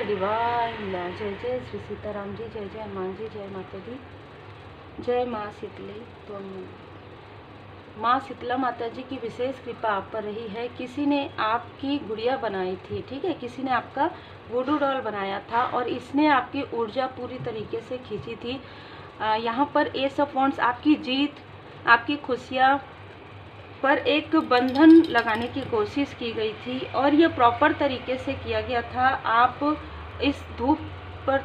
Divine law. जय जय श्री सीताराम जी, जय जय हनुमान जी, जय माता दी, जय माँ शीतली। तो माँ शीतला माता जी की विशेष कृपा आप पर रही है। किसी ने आपकी गुड़िया बनाई थी, ठीक है, किसी ने आपका वुडू डॉल बनाया था और इसने आपकी ऊर्जा पूरी तरीके से खींची थी। यहाँ पर एस ऑफ वांड्स आपकी जीत, आपकी खुशियाँ पर एक बंधन लगाने की कोशिश की गई थी और ये प्रॉपर तरीके से किया गया था। आप इस धूप पर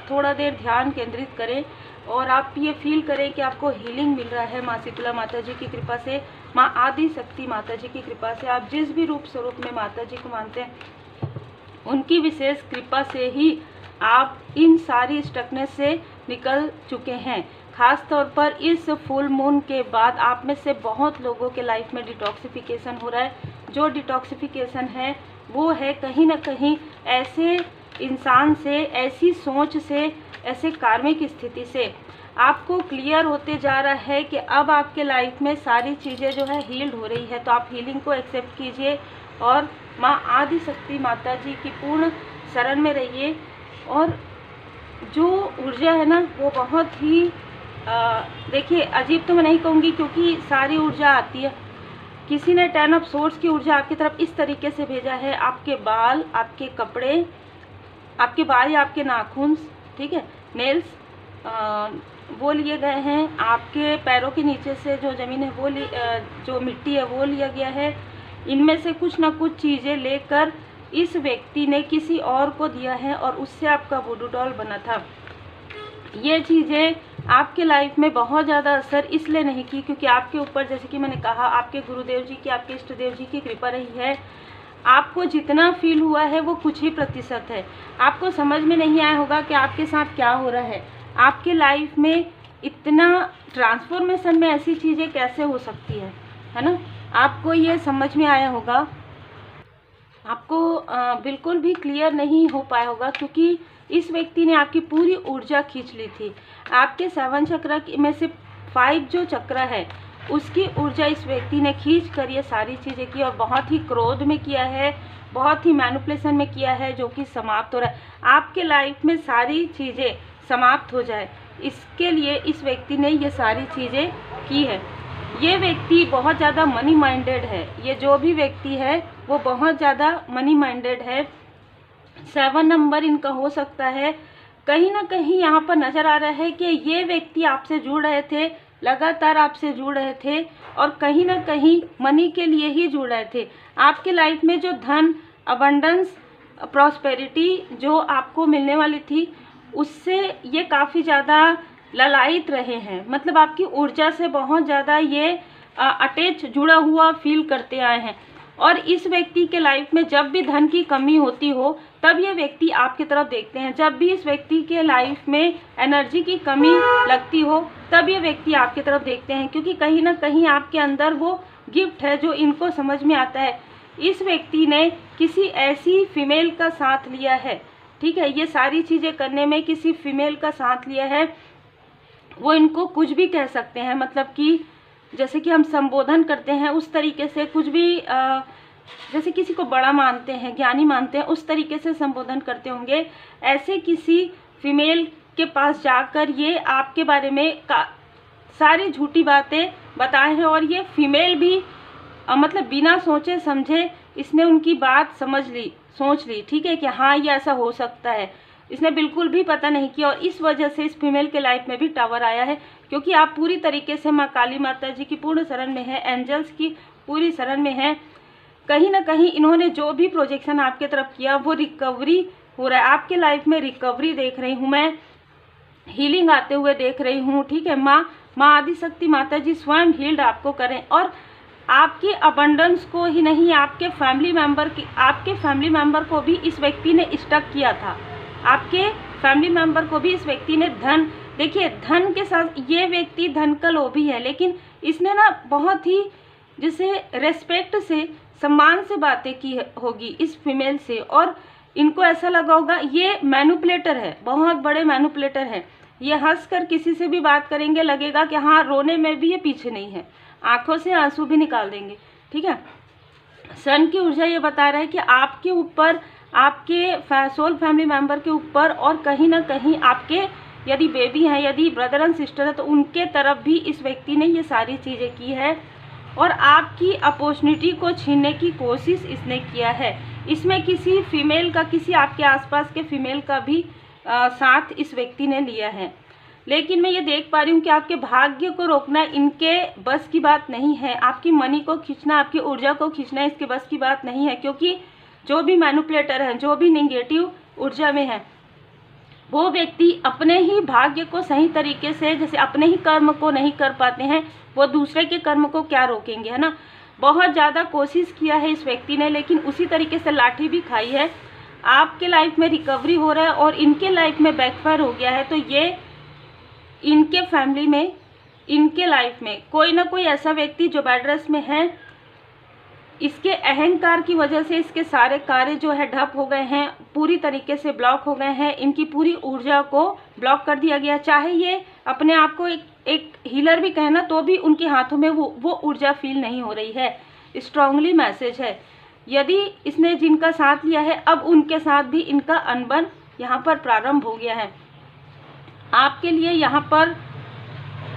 थोड़ा देर ध्यान केंद्रित करें और आप ये फील करें कि आपको हीलिंग मिल रहा है माँ शीतला माता जी की कृपा से, माँ आदि शक्ति माता जी की कृपा से। आप जिस भी रूप स्वरूप में माता जी को मानते हैं उनकी विशेष कृपा से ही आप इन सारी स्टकनेस से निकल चुके हैं। खास तौर पर इस फुल मून के बाद आप में से बहुत लोगों के लाइफ में डिटॉक्सिफिकेशन हो रहा है। जो डिटॉक्सिफिकेशन है वो है कहीं ना कहीं ऐसे इंसान से, ऐसी सोच से, ऐसे कार्मिक स्थिति से आपको क्लियर होते जा रहा है कि अब आपके लाइफ में सारी चीज़ें जो है हील्ड हो रही है। तो आप हीलिंग को एक्सेप्ट कीजिए और माँ आदि शक्ति माता जी की पूर्ण शरण में रहिए। और जो ऊर्जा है ना वो बहुत ही देखिए अजीब तो मैं नहीं कहूँगी क्योंकि सारी ऊर्जा आती है। किसी ने 10 ऑफ सोर्ड्स की ऊर्जा आपकी तरफ इस तरीके से भेजा है। आपके बाल, आपके कपड़े, आपके बाल या आपके नाखून, ठीक है, नेल्स वो लिए गए हैं। आपके पैरों के नीचे से जो ज़मीन है वो जो मिट्टी है वो लिया गया है। इनमें से कुछ ना कुछ चीज़ें लेकर इस व्यक्ति ने किसी और को दिया है और उससे आपका वुडू डॉल बना था। ये चीज़ें आपके लाइफ में बहुत ज़्यादा असर इसलिए नहीं की क्योंकि आपके ऊपर, जैसे कि मैंने कहा, आपके गुरुदेव जी की, आपके इष्ट देव जी की कृपा रही है। आपको जितना फील हुआ है वो कुछ ही प्रतिशत है। आपको समझ में नहीं आया होगा कि आपके साथ क्या हो रहा है। आपके लाइफ में इतना ट्रांसफॉर्मेशन में ऐसी चीज़ें कैसे हो सकती है ना। आपको ये समझ में आया होगा, आपको बिल्कुल भी क्लियर नहीं हो पाया होगा क्योंकि इस व्यक्ति ने आपकी पूरी ऊर्जा खींच ली थी। आपके 7 चक्र में से 5 जो चक्र है उसकी ऊर्जा इस व्यक्ति ने खींच कर ये सारी चीज़ें की और बहुत ही क्रोध में किया है, बहुत ही मैनिपुलेशन में किया है, जो कि समाप्त हो रहा है। आपके लाइफ में सारी चीज़ें समाप्त हो जाए इसके लिए इस व्यक्ति ने ये सारी चीज़ें की है। ये व्यक्ति बहुत ज़्यादा मनी माइंडेड है। ये जो भी व्यक्ति है वो बहुत ज़्यादा मनी माइंडेड है। 7 नंबर इनका हो सकता है। कहीं ना कहीं यहाँ पर नज़र आ रहा है कि ये व्यक्ति आपसे जुड़ रहे थे, लगातार आपसे जुड़ रहे थे और कहीं ना कहीं मनी के लिए ही जुड़ रहे थे। आपके लाइफ में जो धन, अबंडेंस, प्रॉस्पेरिटी जो आपको मिलने वाली थी उससे ये काफ़ी ज़्यादा ललायित रहे हैं। मतलब आपकी ऊर्जा से बहुत ज़्यादा ये अटैच, जुड़ा हुआ फील करते आए हैं। और इस व्यक्ति के लाइफ में जब भी धन की कमी होती हो तब ये व्यक्ति आपकी तरफ देखते हैं। जब भी इस व्यक्ति के लाइफ में एनर्जी की कमी लगती हो तब ये व्यक्ति आपकी तरफ देखते हैं क्योंकि कहीं ना कहीं आपके अंदर वो गिफ्ट है जो इनको समझ में आता है। इस व्यक्ति ने किसी ऐसी फीमेल का साथ लिया है, ठीक है, ये सारी चीज़ें करने में किसी फीमेल का साथ लिया है। वो इनको कुछ भी कह सकते हैं, मतलब कि जैसे कि हम संबोधन करते हैं उस तरीके से, कुछ भी जैसे किसी को बड़ा मानते हैं, ज्ञानी मानते हैं, उस तरीके से संबोधन करते होंगे। ऐसे किसी फीमेल के पास जाकर ये आपके बारे में सारी झूठी बातें बताए हैं और ये फीमेल भी मतलब बिना सोचे समझे इसने उनकी बात सोच ली, ठीक है, कि हाँ ये ऐसा हो सकता है। इसने बिल्कुल भी पता नहीं किया और इस वजह से इस फीमेल के लाइफ में भी टावर आया है क्योंकि आप पूरी तरीके से माँ काली माता जी की पूर्ण शरण में है, एंजल्स की पूरी शरण में है। कहीं ना कहीं इन्होंने जो भी प्रोजेक्शन आपके तरफ किया वो रिकवरी हो रहा है। आपके लाइफ में रिकवरी देख रही हूँ मैं, हीलिंग आते हुए देख रही हूँ, ठीक है। माँ आदि शक्ति माता जी स्वयं हील्ड आपको करें और आपकी अबंडेंस को ही नहीं, आपके फैमिली मेंबर को भी इस व्यक्ति ने स्टक किया था। आपके फैमिली मेंबर को भी इस व्यक्ति ने धन, देखिए धन के साथ ये व्यक्ति धन का लोभी है, लेकिन इसने ना बहुत ही जैसे रेस्पेक्ट से, सम्मान से बातें की होगी इस फीमेल से और इनको ऐसा लगा होगा ये मैनिपुलेटर है, बहुत बड़े मैनिपुलेटर है। ये हंसकर किसी से भी बात करेंगे, लगेगा कि हाँ रोने में भी ये पीछे नहीं है, आंखों से आंसू भी निकाल देंगे, ठीक है। सन की ऊर्जा ये बता रहा है कि आपके ऊपर आपके सोल फैमिली मेंबर के ऊपर, और कहीं ना कहीं आपके यदि बेबी हैं, यदि ब्रदर एंड सिस्टर है, तो उनके तरफ भी इस व्यक्ति ने ये सारी चीज़ें की है और आपकी अपॉर्चुनिटी को छीनने की कोशिश इसने किया है। इसमें किसी फीमेल का, किसी आपके आसपास के फीमेल का भी साथ इस व्यक्ति ने लिया है। लेकिन मैं ये देख पा रही हूँ कि आपके भाग्य को रोकना इनके बस की बात नहीं है। आपकी मनी को खींचना, आपकी ऊर्जा को खींचना इसके बस की बात नहीं है, क्योंकि जो भी मैनिपुलेटर हैं, जो भी नेगेटिव ऊर्जा में है, वो व्यक्ति अपने ही भाग्य को सही तरीके से, जैसे अपने ही कर्म को नहीं कर पाते हैं, वो दूसरे के कर्म को क्या रोकेंगे, है ना। बहुत ज़्यादा कोशिश किया है इस व्यक्ति ने, लेकिन उसी तरीके से लाठी भी खाई है। आपके लाइफ में रिकवरी हो रहा है और इनके लाइफ में बैकफायर हो गया है। तो ये इनके फैमिली में, इनके लाइफ में कोई ना कोई ऐसा व्यक्ति जो बैड रेस में है, इसके अहंकार की वजह से इसके सारे कार्य जो है ठप हो गए हैं, पूरी तरीके से ब्लॉक हो गए हैं। इनकी पूरी ऊर्जा को ब्लॉक कर दिया गया। चाहे ये अपने आप को एक हीलर भी कहे ना, तो भी उनके हाथों में वो ऊर्जा फील नहीं हो रही है। स्ट्रांगली मैसेज है, यदि इसने जिनका साथ लिया है, अब उनके साथ भी इनका अनबन यहाँ पर प्रारंभ हो गया है। आपके लिए यहाँ पर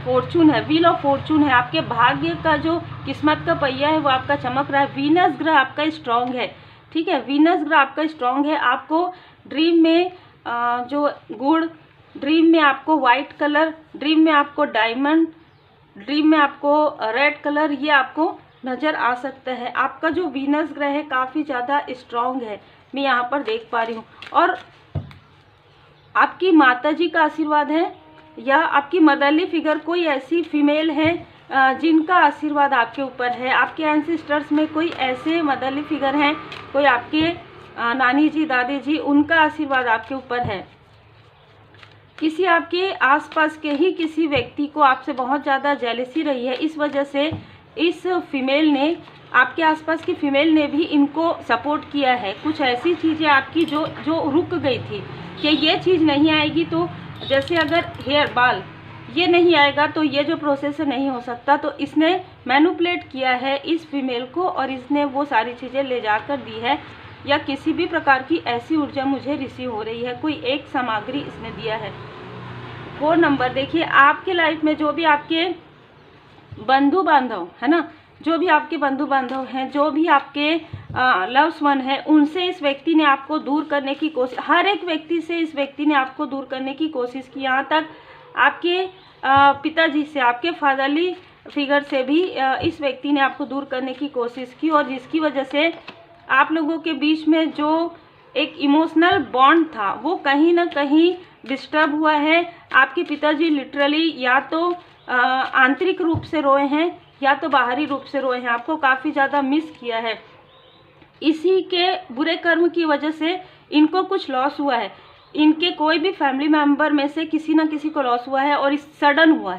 फॉर्चून है, व्हील ऑफ फॉर्चून है। आपके भाग्य का जो किस्मत का पहिया है वो आपका चमक रहा है। वीनस ग्रह आपका स्ट्रांग है, ठीक है, वीनस ग्रह आपका स्ट्रांग है। आपको ड्रीम में जो गुड़, ड्रीम में आपको वाइट कलर, ड्रीम में आपको डायमंड, ड्रीम में आपको रेड कलर, ये आपको नज़र आ सकता है। आपका जो वीनस ग्रह है काफ़ी ज़्यादा स्ट्रांग है, मैं यहाँ पर देख पा रही हूँ। और आपकी माताजी का आशीर्वाद है, या आपकी मदरली फिगर कोई ऐसी फीमेल है जिनका आशीर्वाद आपके ऊपर है। आपके एंसेस्टर्स में कोई ऐसे मदरली फिगर हैं, कोई आपके नानी जी, दादी जी, उनका आशीर्वाद आपके ऊपर है। किसी आपके आसपास के ही किसी व्यक्ति को आपसे बहुत ज़्यादा जेलसी रही है, इस वजह से इस फीमेल ने, आपके आसपास की फीमेल ने भी इनको सपोर्ट किया है। कुछ ऐसी चीज़ें आपकी जो रुक गई थी कि ये चीज़ नहीं आएगी, तो जैसे अगर हेयर बाल ये नहीं आएगा तो ये जो प्रोसेस नहीं हो सकता, तो इसने मैनिपुलेट किया है इस फीमेल को और इसने वो सारी चीज़ें ले जाकर दी है। या किसी भी प्रकार की ऐसी ऊर्जा मुझे रिसीव हो रही है, कोई एक सामग्री इसने दिया है। 4 नंबर देखिए, आपके लाइफ में जो भी आपके बंधु बांधव है ना, जो भी आपके बंधु बांधव हैं, जो भी आपके लव्स वन है, उनसे इस व्यक्ति ने आपको दूर करने की कोशिश, हर एक व्यक्ति से इस व्यक्ति ने आपको दूर करने की कोशिश की। यहाँ तक आपके पिताजी से, आपके फादरली फिगर से भी इस व्यक्ति ने आपको दूर करने की कोशिश की, और जिसकी वजह से आप लोगों के बीच में जो एक इमोशनल बॉन्ड था वो कहीं ना कहीं डिस्टर्ब हुआ है। आपके पिताजी लिटरली या तो आंतरिक रूप से रोए हैं या तो बाहरी रूप से रोए हैं, आपको काफ़ी ज़्यादा मिस किया है। इसी के बुरे कर्म की वजह से इनको कुछ लॉस हुआ है। इनके कोई भी फैमिली मेंबर में से किसी ना किसी को लॉस हुआ है, और इस सडन हुआ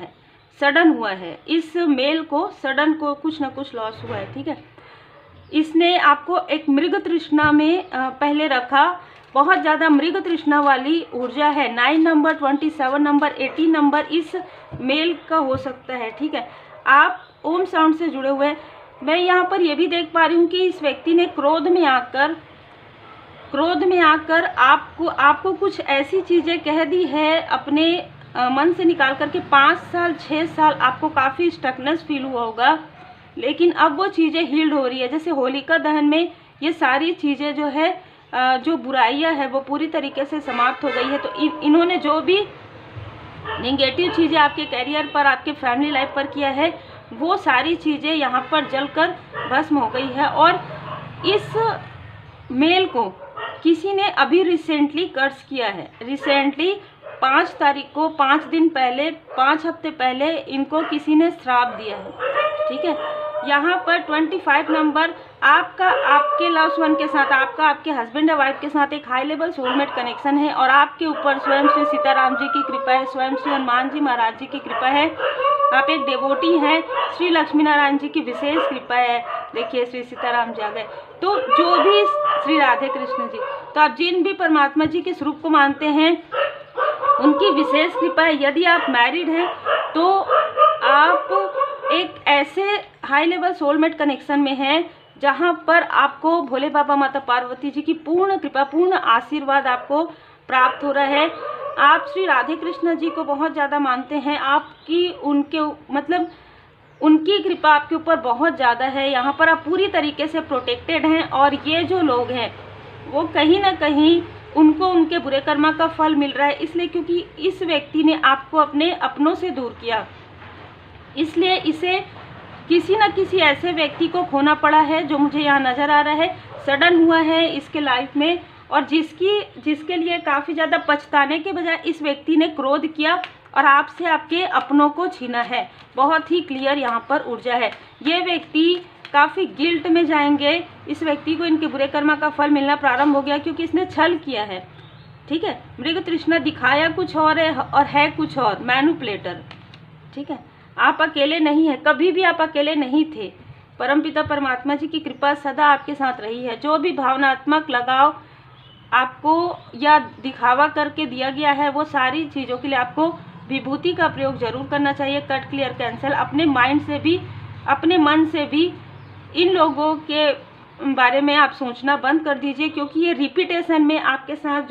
है इस मेल को, सडन को कुछ ना कुछ लॉस हुआ है, ठीक है। इसने आपको एक मृग तृष्णा में पहले रखा, बहुत ज़्यादा मृग तृष्णा वाली ऊर्जा है। 9 नंबर, 27 नंबर, 18 नंबर इस मेल का हो सकता है, ठीक है। आप ओम साउंड से जुड़े हुए हैं। मैं यहाँ पर यह भी देख पा रही हूँ कि इस व्यक्ति ने क्रोध में आकर आपको कुछ ऐसी चीज़ें कह दी है अपने मन से निकाल करके। 5 साल 6 साल आपको काफ़ी स्टकनेस फील हुआ होगा, लेकिन अब वो चीज़ें हील्ड हो रही है। जैसे होलिका दहन में ये सारी चीज़ें जो है, जो बुराइयां है वो पूरी तरीके से समाप्त हो गई है। तो इन्होंने जो भी नेगेटिव चीज़ें आपके करियर पर, आपके फैमिली लाइफ पर किया है, वो सारी चीज़ें यहाँ पर जलकर भस्म हो गई है। और इस मेल को किसी ने अभी रिसेंटली कर्स किया है। रिसेंटली 5 तारीख को, 5 दिन पहले, 5 हफ्ते पहले इनको किसी ने श्राप दिया है, ठीक है। यहाँ पर 25 नंबर आपके लव्स वन के साथ, आपके हस्बैंड या वाइफ के साथ एक हाई लेवल सोलमेट कनेक्शन है, और आपके ऊपर स्वयं श्री सीताराम जी की कृपा है, स्वयं श्री हनुमान जी महाराज जी की कृपा है। आप एक डेवोटी हैं, श्री लक्ष्मी नारायण जी की विशेष कृपा है। देखिए श्री सीताराम जी आ गए। तो जो भी श्री राधे कृष्ण जी, तो आप जिन भी परमात्मा जी के स्वरूप को मानते हैं उनकी विशेष कृपा है। यदि आप मैरिड हैं तो आप एक ऐसे हाई लेवल सोलमेट कनेक्शन में हैं जहाँ पर आपको भोले बाबा माता पार्वती जी की पूर्ण कृपा, पूर्ण आशीर्वाद आपको प्राप्त हो रहा है। आप श्री राधे कृष्ण जी को बहुत ज़्यादा मानते हैं, आपकी उनके मतलब उनकी कृपा आपके ऊपर बहुत ज़्यादा है। यहाँ पर आप पूरी तरीके से प्रोटेक्टेड हैं और ये जो लोग हैं वो कहीं ना कहीं उनको उनके बुरे कर्मा का फल मिल रहा है, इसलिए क्योंकि इस व्यक्ति ने आपको अपने अपनों से दूर किया, इसलिए इसे किसी न किसी ऐसे व्यक्ति को खोना पड़ा है जो मुझे यहाँ नज़र आ रहा है, सडन हुआ है इसके लाइफ में, और जिसके लिए काफ़ी ज़्यादा पछताने के बजाय इस व्यक्ति ने क्रोध किया और आपसे आपके अपनों को छीना है। बहुत ही क्लियर यहाँ पर ऊर्जा है। ये व्यक्ति काफ़ी गिल्ट में जाएंगे, इस व्यक्ति को इनके बुरे कर्मा का फल मिलना प्रारंभ हो गया क्योंकि इसने छल किया है। ठीक है, मृग तृष्णा दिखाया कुछ और है और है कुछ और, मैनिपुलेटर। ठीक है, आप अकेले नहीं हैं, कभी भी आप अकेले नहीं थे। परमपिता परमात्मा जी की कृपा सदा आपके साथ रही है। जो भी भावनात्मक लगाव आपको या दिखावा करके दिया गया है, वो सारी चीज़ों के लिए आपको विभूति का प्रयोग जरूर करना चाहिए। Cut, clear, cancel. अपने माइंड से भी, अपने मन से भी इन लोगों के बारे में आप सोचना बंद कर दीजिए, क्योंकि ये रिपीटेशन में आपके साथ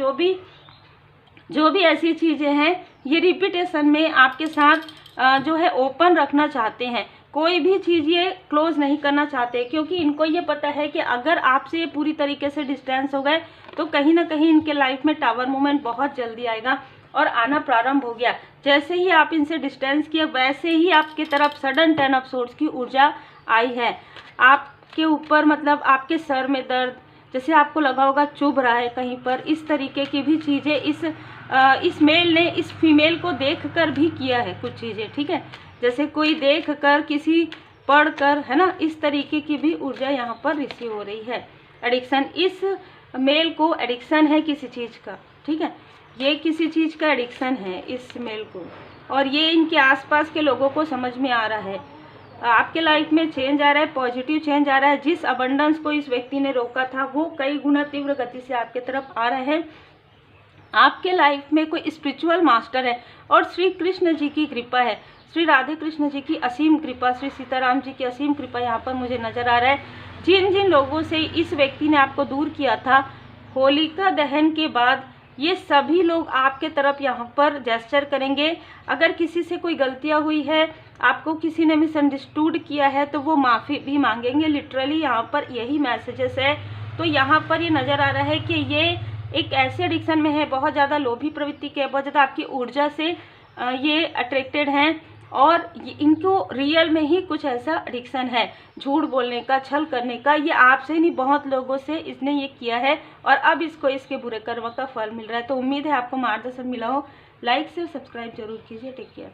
जो भी ऐसी चीज़ें हैं, ये रिपीटेशन में आपके साथ जो है ओपन रखना चाहते हैं। कोई भी चीज़ ये क्लोज नहीं करना चाहते, क्योंकि इनको ये पता है कि अगर आपसे ये पूरी तरीके से डिस्टेंस हो गए तो कहीं ना कहीं इनके लाइफ में टावर मोमेंट बहुत जल्दी आएगा और आना प्रारंभ हो गया। जैसे ही आप इनसे डिस्टेंस किए, वैसे ही आपकी तरफ सडन 10 ऑफ सोर्ड्स की ऊर्जा आई है। आपके ऊपर मतलब आपके सर में दर्द, जैसे आपको लगा होगा चुभ रहा है कहीं पर, इस तरीके की भी चीज़ें इस मेल ने इस फीमेल को देखकर भी किया है कुछ चीज़ें। ठीक है, जैसे कोई देखकर, किसी पढ़कर, है ना, इस तरीके की भी ऊर्जा यहाँ पर रिसीव हो रही है। एडिक्शन, इस मेल को एडिक्शन है किसी चीज़ का। ठीक है, ये किसी चीज़ का एडिक्शन है इस मेल को, और ये इनके आसपास के लोगों को समझ में आ रहा है। आपके लाइफ में चेंज आ रहा है, पॉजिटिव चेंज आ रहा है। जिस अबंडेंस को इस व्यक्ति ने रोका था वो कई गुना तीव्र गति से आपके तरफ आ रहा है। आपके लाइफ में कोई स्पिरिचुअल मास्टर है और श्री कृष्ण जी की कृपा है, श्री राधे कृष्ण जी की असीम कृपा, श्री सीताराम जी की असीम कृपा यहाँ पर मुझे नजर आ रहा है। जिन जिन लोगों से इस व्यक्ति ने आपको दूर किया था होलिका दहन के बाद, ये सभी लोग आपके तरफ यहाँ पर जेस्चर करेंगे। अगर किसी से कोई गलतियाँ हुई है, आपको किसी ने मिसअंडरस्टूड किया है, तो वो माफ़ी भी मांगेंगे। लिटरली यहाँ पर यही मैसेजेस है। तो यहाँ पर ये नज़र आ रहा है कि ये एक ऐसे एडिक्शन में है, बहुत ज़्यादा लोभी प्रवृत्ति के, बहुत ज़्यादा आपकी ऊर्जा से ये अट्रैक्टेड हैं, और इनको रियल में ही कुछ ऐसा एडिक्शन है, झूठ बोलने का, छल करने का। ये आपसे नहीं, बहुत लोगों से इसने ये किया है और अब इसको इसके बुरे कर्म का फल मिल रहा है। तो उम्मीद है आपको मार्गदर्शन मिला हो। लाइक से सब्सक्राइब जरूर कीजिए। Take care.